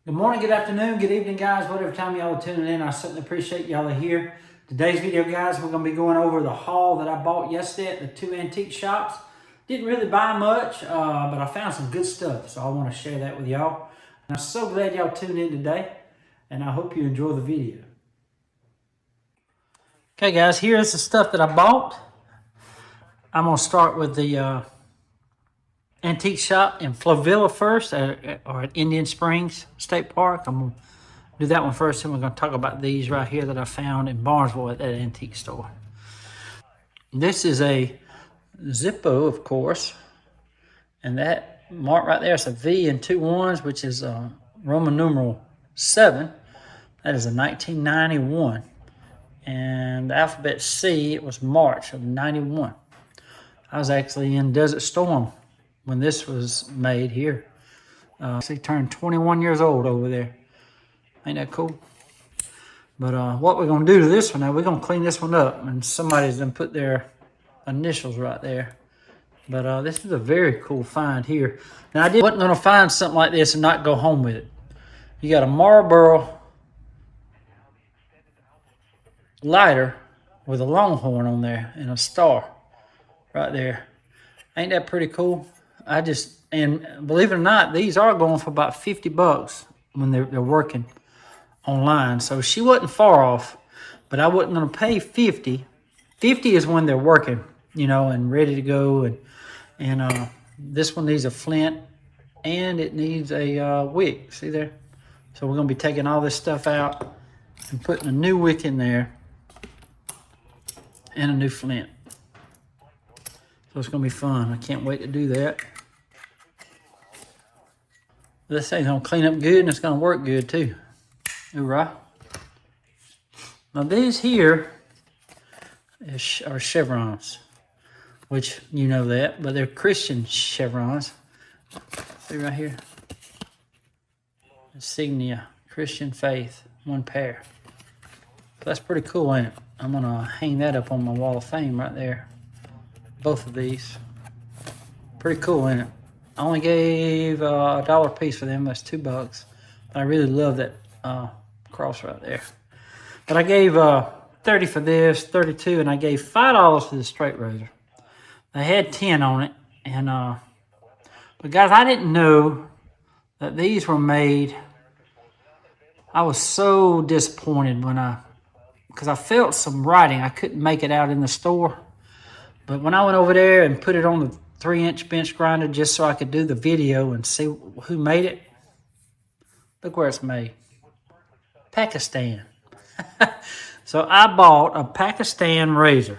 Good morning, good afternoon, good evening, guys. Whatever time y'all are tuning in, I certainly appreciate y'all are here. Today's video, guys, we're going to be going over the haul that I bought yesterday at the two antique shops. Didn't really buy much, but I found some good stuff, so I want to share that with y'all. And I'm so glad y'all tuned in today, and I hope you enjoy the video. Okay, guys, here's the stuff that I bought. I'm going to start with the antique shop in Flovilla first, or at Indian Springs State Park. I'm going to do that one first, and we're going to talk about these right here that I found in Barnesville at that antique store. This is a Zippo, of course, and that mark right there is a V and two ones, which is Roman numeral 7. That is a 1991. And the alphabet C, it was March of 91. I was actually in Desert Storm when this was made here. She turned 21 years old over there. Ain't that cool? But what we're going to do to this one now, we're going to clean this one up. And somebody's going to put their initials right there. But this is a very cool find here. Now, I wasn't going to find something like this and not go home with it. You got a Marlboro lighter with a longhorn on there and a star right there. Ain't that pretty cool? And believe it or not, these are going for about 50 bucks when they're working online. So she wasn't far off, but I wasn't going to pay 50. 50 is when they're working, you know, and ready to go. And this one needs a flint and it needs a wick. See there? So we're going to be taking all this stuff out and putting a new wick in there and a new flint. So it's going to be fun. I can't wait to do that. This thing's going to clean up good and it's going to work good too. Hoorah. Now these here are chevrons, which you know that, but they're Christian chevrons. See right here? Insignia, Christian faith, one pair. That's pretty cool, ain't it? I'm going to hang that up on my wall of fame right there. Both of these. Pretty cool, ain't it? I only gave $1 a piece for them. That's $2. But I really love that cross right there. But I gave 30 for this, 32, and I gave $5 for the straight razor. They had 10 on it, and but guys, I didn't know that these were made. I was so disappointed because I felt some writing. I couldn't make it out in the store, but when I went over there and put it on the 3-inch bench grinder just so I could do the video and see who made it. Look where it's made. Pakistan. So I bought a Pakistan razor.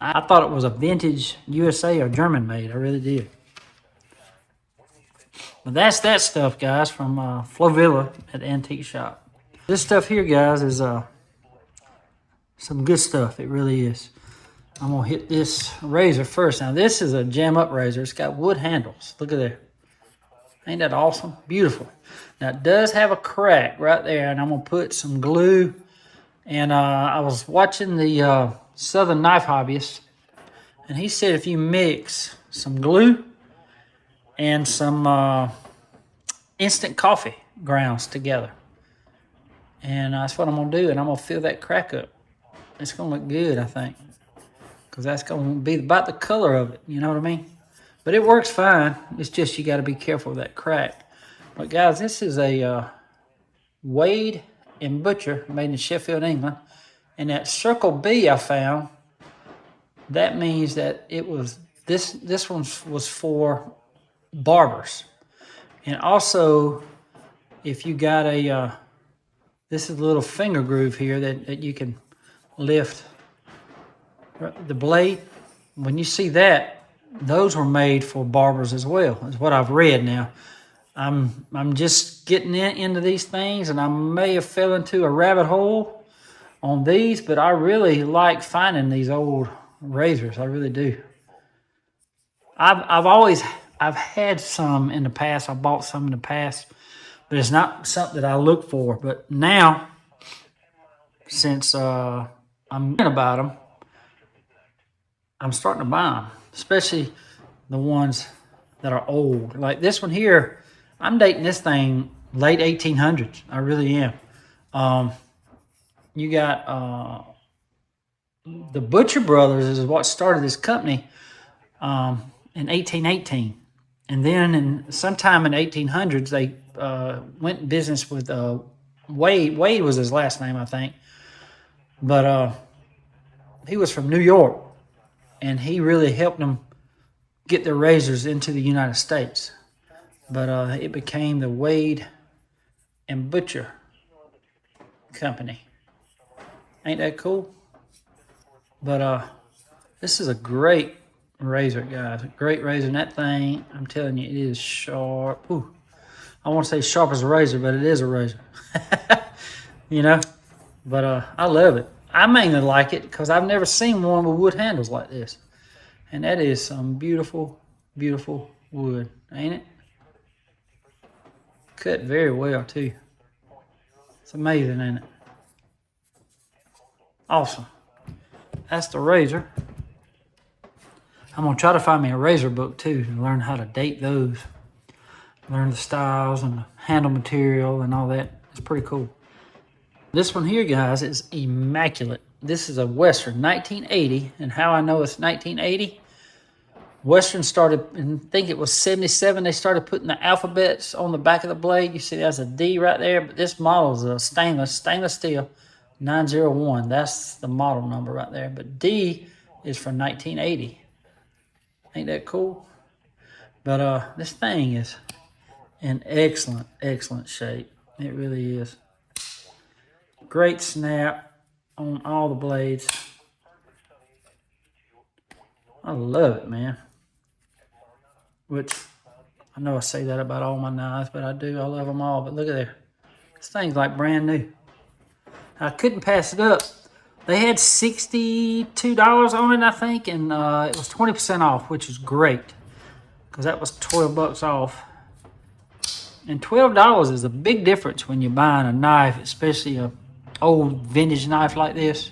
I thought it was a vintage USA or German made. I really did. But that's that stuff, guys, from Flovilla at the antique shop. This stuff here, guys, is some good stuff. It really is. I'm going to hit this razor first. Now, this is a jam-up razor. It's got wood handles. Look at that. Ain't that awesome? Beautiful. Now, it does have a crack right there, and I'm going to put some glue. And I was watching the Southern Knife Hobbyist, and he said if you mix some glue and some instant coffee grounds together, and that's what I'm going to do, and I'm going to fill that crack up. It's going to look good, I think. Because that's going to be about the color of it, you know what I mean? But it works fine. It's just you got to be careful with that crack. But guys, this is a Wade and Butcher made in Sheffield, England. And that Circle B I found, that means that it was, this one was for barbers. And also, if you got this is a little finger groove here that you can lift the blade. When you see that, those were made for barbers as well, is what I've read. Now I'm just getting into these things, and I may have fell into a rabbit hole on these, but I really like finding these old razors. I really do. I've had some in the past. I bought some in the past, but it's not something that I look for. But now, since I'm hearing about them, I'm starting to buy them, especially the ones that are old. Like this one here, I'm dating this thing late 1800s. I really am. You got the Butcher Brothers is what started this company in 1818. And then sometime in 1800s, they went in business with Wade. Wade was his last name, I think. But he was from New York, and he really helped them get their razors into the United States. But it became the Wade and Butcher Company. Ain't that cool? But this is a great razor, guys. A great razor. And that thing, I'm telling you, it is sharp. Ooh, I won't say sharp as a razor, but it is a razor. You know? But I love it. I mainly like it because I've never seen one with wood handles like this. And that is some beautiful, beautiful wood, ain't it? Cut very well, too. It's amazing, ain't it? Awesome. That's the razor. I'm going to try to find me a razor book, too, and learn how to date those. Learn the styles and the handle material and all that. It's pretty cool. This one here, guys, is immaculate. This is a Western, 1980. And how I know it's 1980, Western started, I think it was 77, they started putting the alphabets on the back of the blade. You see there's a D right there, but this model is a stainless steel 901. That's the model number right there. But D is from 1980. Ain't that cool? But this thing is in excellent, excellent shape. It really is. Great snap on all the blades. I love it, man. Which, I know I say that about all my knives, but I do. I love them all. But look at there. This thing's like brand new. I couldn't pass it up. They had $62 on it, I think, and it was 20% off, which is great. Because that was $12 off. And $12 is a big difference when you're buying a knife, especially a old vintage knife like this.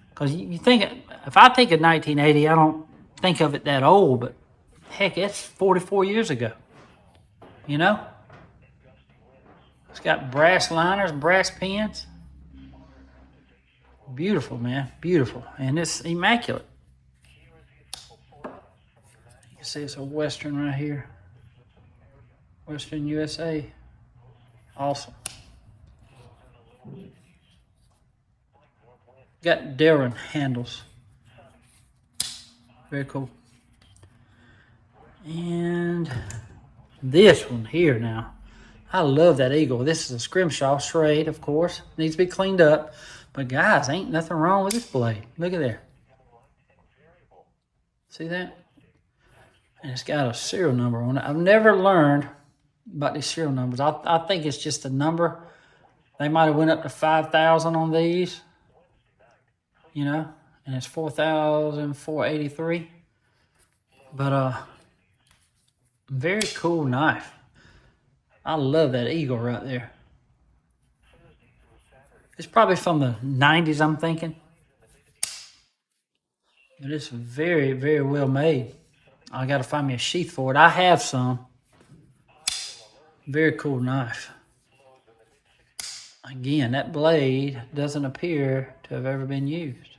Because you think, if I think of 1980, I don't think of it that old, but heck, that's 44 years ago. You know? It's got brass liners, brass pins. Beautiful, man. Beautiful. And it's immaculate. You can see it's a Western right here. Western USA. Awesome. Got Darren handles. Very cool. And this one here now. I love that eagle. This is a Scrimshaw Schrade, of course. Needs to be cleaned up. But guys, ain't nothing wrong with this blade. Look at there. See that? And it's got a serial number on it. I've never learned about these serial numbers. I think it's just a number. They might have went up to 5,000 on these. You know? And it's 4,483. But very cool knife. I love that eagle right there. It's probably from the 90s, I'm thinking. But it's very, very well made. I got to find me a sheath for it. I have some. Very cool knife. Again, that blade doesn't appear to have ever been used.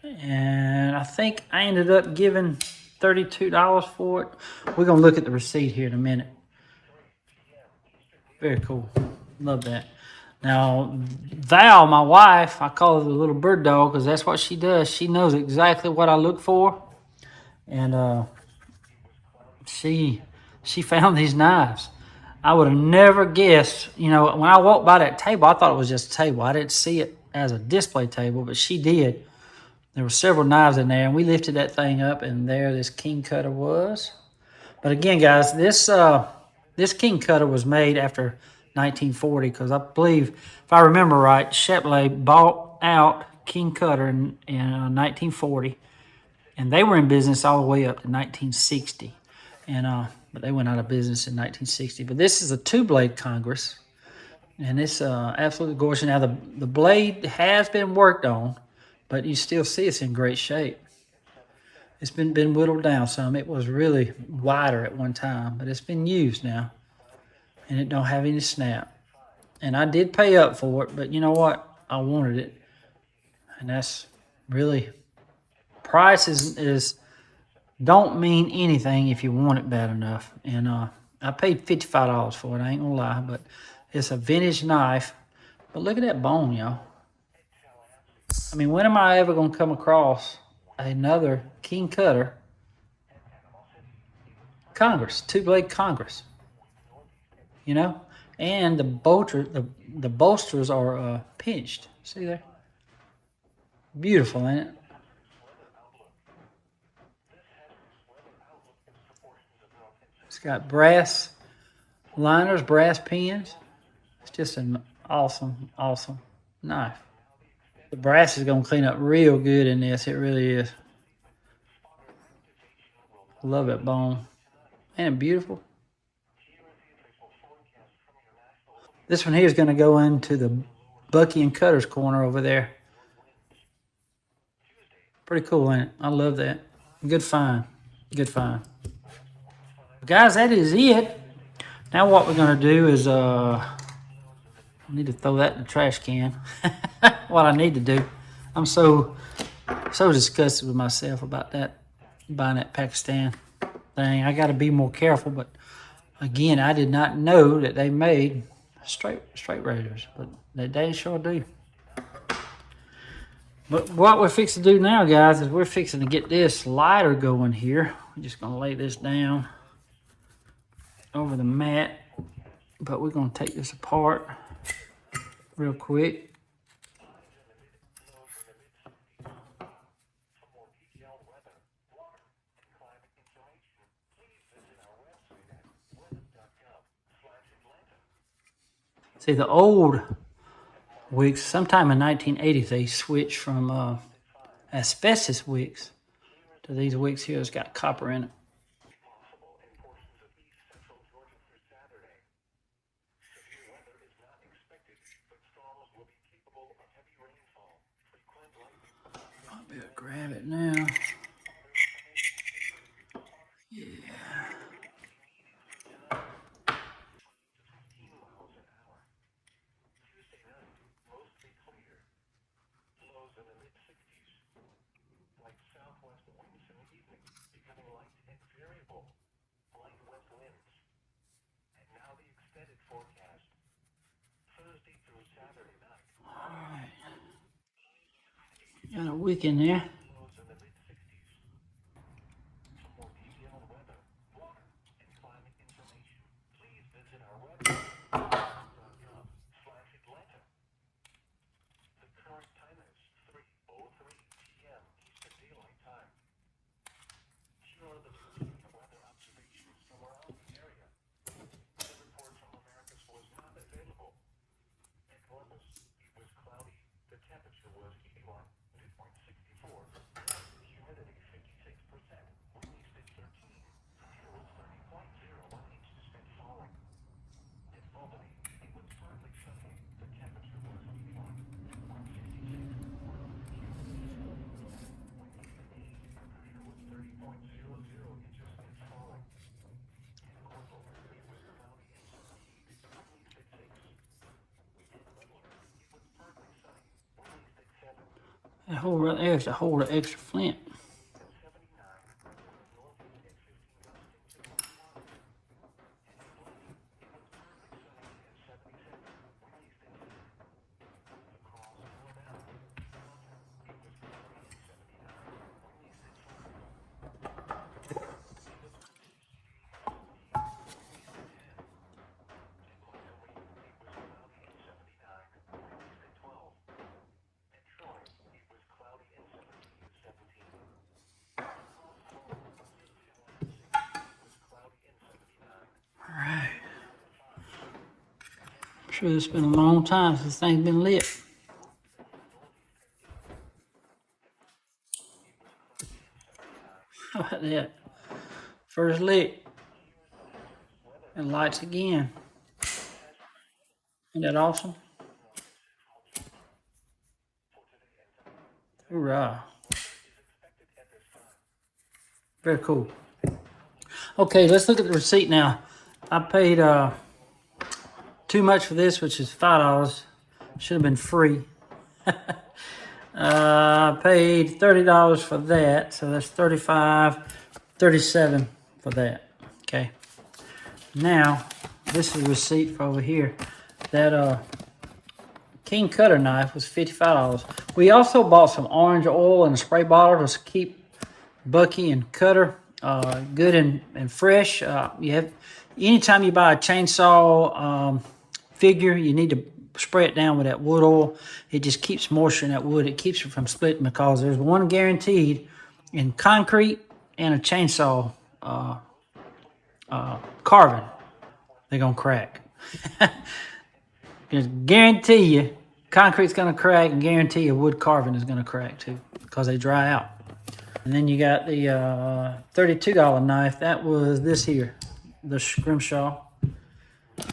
And I think I ended up giving $32 for it. We're going to look at the receipt here in a minute. Very cool. Love that. Now, Val, my wife, I call her the little bird dog because that's what she does. She knows exactly what I look for. And she found these knives. I would have never guessed. You know, when I walked by that table, I thought it was just a table. I didn't see it as a display table, but she did. There were several knives in there, and we lifted that thing up, and there this Keen Kutter was. But again, guys, this Keen Kutter was made after 1940 because I believe, if I remember right, Chevrolet bought out Keen Kutter in 1940, and they were in business all the way up to 1960. And but they went out of business in 1960. But this is a two-blade Congress, and it's absolutely gorgeous. Now the blade has been worked on, but you still see it's in great shape. It's been whittled down some. It was really wider at one time, but it's been used now. and it don't have any snap. And I did pay up for it, but you know what? I wanted it. And that's really, price is don't mean anything if you want it bad enough. And I paid $55 for it, I ain't gonna lie, but it's a vintage knife. But look at that bone, y'all. I mean, when am I ever gonna come across another Keen Kutter Congress, two-blade Congress? You know? And the bolsters are pinched. See there? Beautiful, ain't it? It's got brass liners, brass pins. It's just an awesome, awesome knife. The brass is going to clean up real good in this. It really is. Love that bone. Ain't it beautiful? This one here is going to go into the Bucky and Cutter's corner over there. Pretty cool, ain't it? I love that. Good find. Good find. Guys, that is it. Now what we're going to do is I need to throw that in the trash can. What I need to do. I'm so disgusted with myself about that, buying that Pakistan thing. I got to be more careful, but again, I did not know that they made straight razors, but they sure do. But what we're fixing to do now, guys, is we're fixing to get this lighter going here. We're just going to lay this down over the mat, but we're going to take this apart real quick. See, the old wicks, sometime in 1980s, they switched from asbestos wicks to these wicks here that's got copper in it. Might be able to grab it now. Yeah. Alright. Got a wick in there. That hole right there is to hold the extra flint. Alright. I'm sure it's been a long time since this thing's been lit. How about that? First lit. And lights again. Isn't that awesome? Hoorah. Very cool. Okay, let's look at the receipt now. I paid too much for this, which is $5. Should have been free. I paid $30 for that, so that's $35, $37 for that. Okay. Now, this is a receipt for over here. That Keen Kutter knife was $55. We also bought some orange oil in a spray bottle to keep Bucky and Cutter good and fresh. You have anytime you buy a chainsaw figure, you need to spray it down with that wood oil. It just keeps moisture in that wood. It keeps it from splitting, because there's one guaranteed in concrete and a chainsaw carving. They're gonna crack. Just guarantee you, concrete's gonna crack, and guarantee you wood carving is gonna crack too, because they dry out. And then you got the $32 knife. That was this here, the Scrimshaw.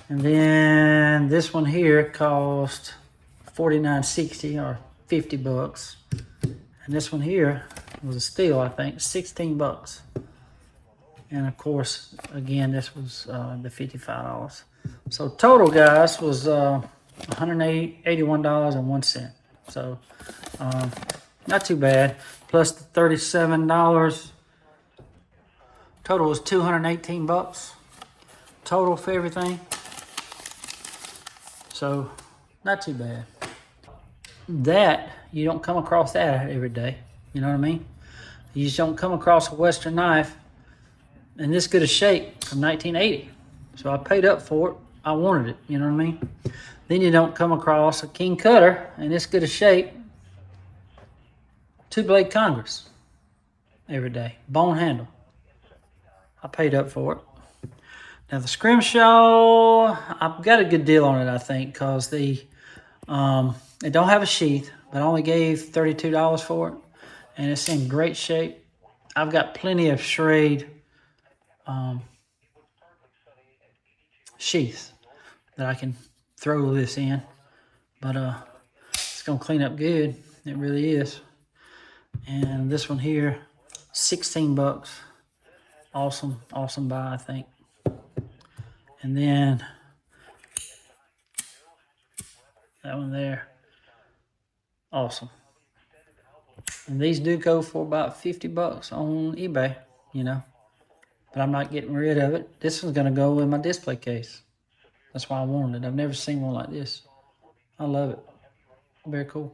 And then this one here cost $49.60 or $50. And this one here was a steal, I think, $16. And of course, again, this was the $55. So total, guys, was $181.01. So not too bad. Plus the $37. Total was $218 total for everything. So not too bad. That, you don't come across that every day. You know what I mean? You just don't come across a Western knife in this good a shape from 1980. So I paid up for it. I wanted it. You know what I mean? Then you don't come across a Keen Kutter in this good a shape. 2-blade Congress every day. Bone handle. I paid up for it. Now the Scrimshaw, I've got a good deal on it, I think, because it don't have a sheath, but I only gave $32 for it, and it's in great shape. I've got plenty of Schrade sheaths that I can throw this in, but it's gonna clean up good. It really is. And this one here, $16. Awesome buy, I think. And then that one there, awesome. And these do go for about $50 on eBay, you know. But I'm not getting rid of it. This one's gonna go in my display case. That's why I wanted it. I've never seen one like this. I love it. Very cool.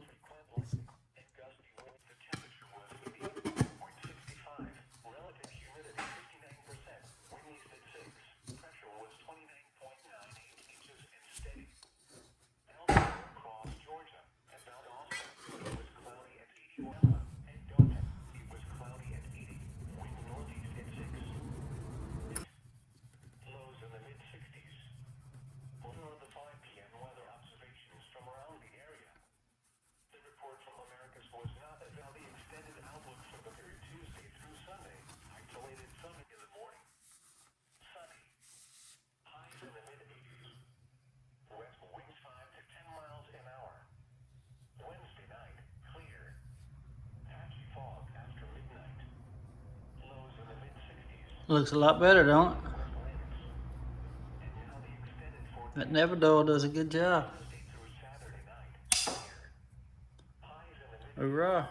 Looks a lot better, don't it? That Neverdoll does a good job. Hoorah.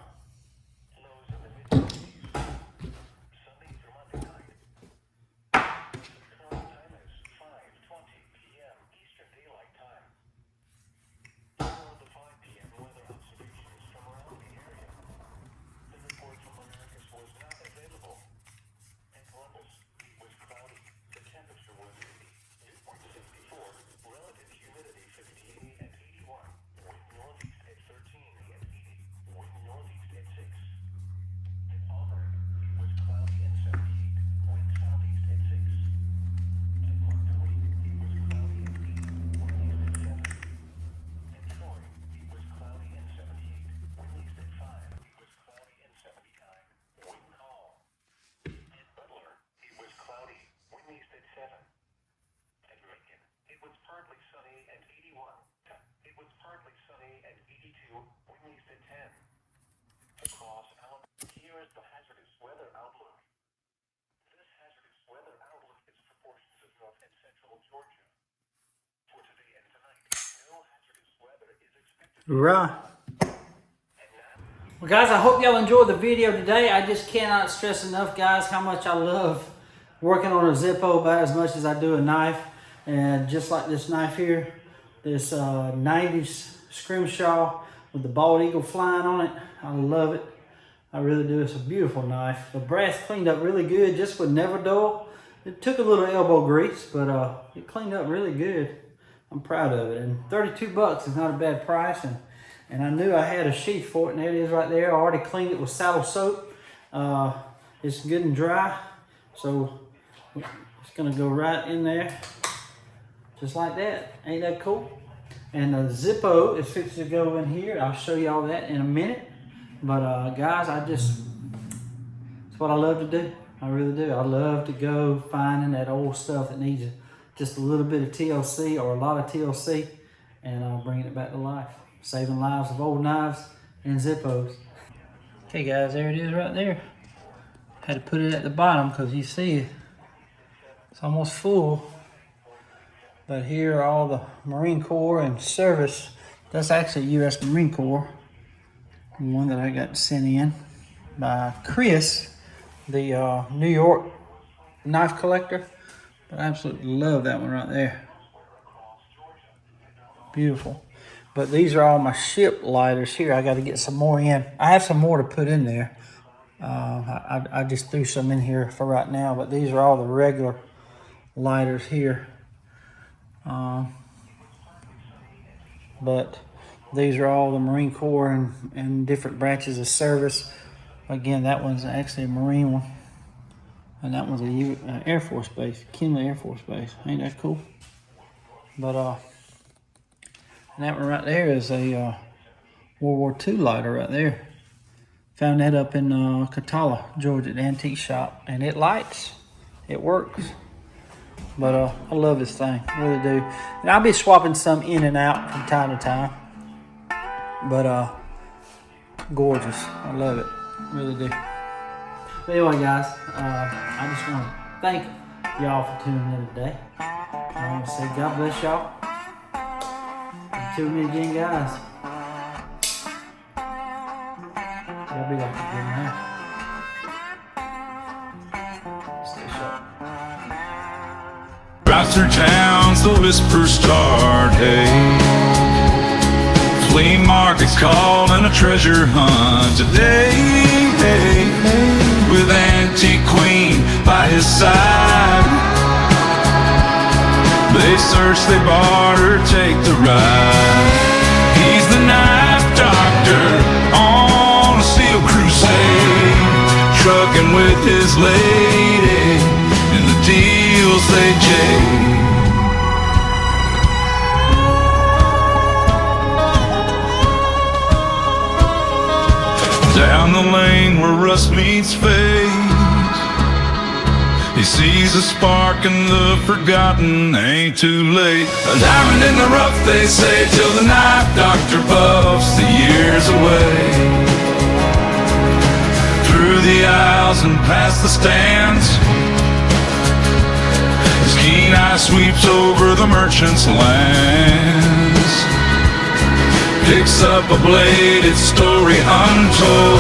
Hoorah. Well guys, I hope y'all enjoyed the video today. I just cannot stress enough, guys, how much I love working on a Zippo about as much as I do a knife. And just like this knife here, this 90s Scrimshaw with the bald eagle flying on it. I love it. I really do. It's a beautiful knife. The brass cleaned up really good, just would never dull. It took a little elbow grease, but it cleaned up really good. I'm proud of it. And 32 bucks is not a bad price. And I knew I had a sheath for it, and there it is right there. I already cleaned it with saddle soap. It's good and dry, so it's gonna go right in there, just like that. Ain't that cool? And the Zippo is fixed to go in here. I'll show you all that in a minute. But guys, it's what I love to do. I really do. I love to go finding that old stuff that needs just a little bit of TLC or a lot of TLC, and bringing it back to life. Saving lives of old knives and Zippos. Okay guys, there it is right there. Had to put it at the bottom because you see it's almost full. But here are all the Marine Corps and service. That's actually U.S. Marine Corps. One that I got sent in by Chris, the New York knife collector. But I absolutely love that one right there. Beautiful. But these are all my ship lighters here. I got to get some more in. I have some more to put in there. I just threw some in here for right now, but these are all the regular lighters here. But these are all the Marine Corps and different branches of service. Again, that one's actually a Marine one. And that one's a Air Force base, Kinley Air Force Base. Ain't that cool? But, and that one right there is a World War II lighter right there. Found that up in Cutlery, Georgia, the antique shop. And it lights. It works. But I love this thing, I really do. And I'll be swapping some in and out from time to time. But gorgeous, I love it, really do. But anyway guys, I just want to thank y'all for tuning in today. I want to say God bless y'all. Until we meet again guys. Y'all be like a good man. Stay sharp. Drive through towns, the whispers start, hey. Flea markets calling a treasure hunt today, hey, hey. With Antique Queen by his side. They search, they barter, take the ride. He's the knife doctor on a seal crusade, trucking with his lady and the deals they jade. Down the lane where rust meets fate, he sees a spark and the forgotten ain't too late. A diamond in the rough, they say, till the knife doctor puffs the years away. Through the aisles and past the stands, his keen eye sweeps over the merchant's lands. Picks up a blade, its story untold.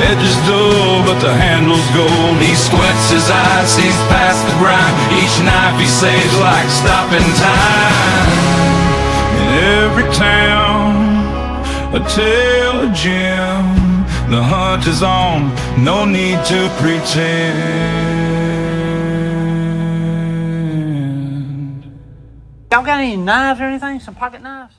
Edges dull, but the handle's gold. He squints his eyes, sees past the grime. Each knife he saves like stopping time. In every town, a tale of Jim. The hunt is on, no need to pretend. Y'all got any knives or anything? Some pocket knives?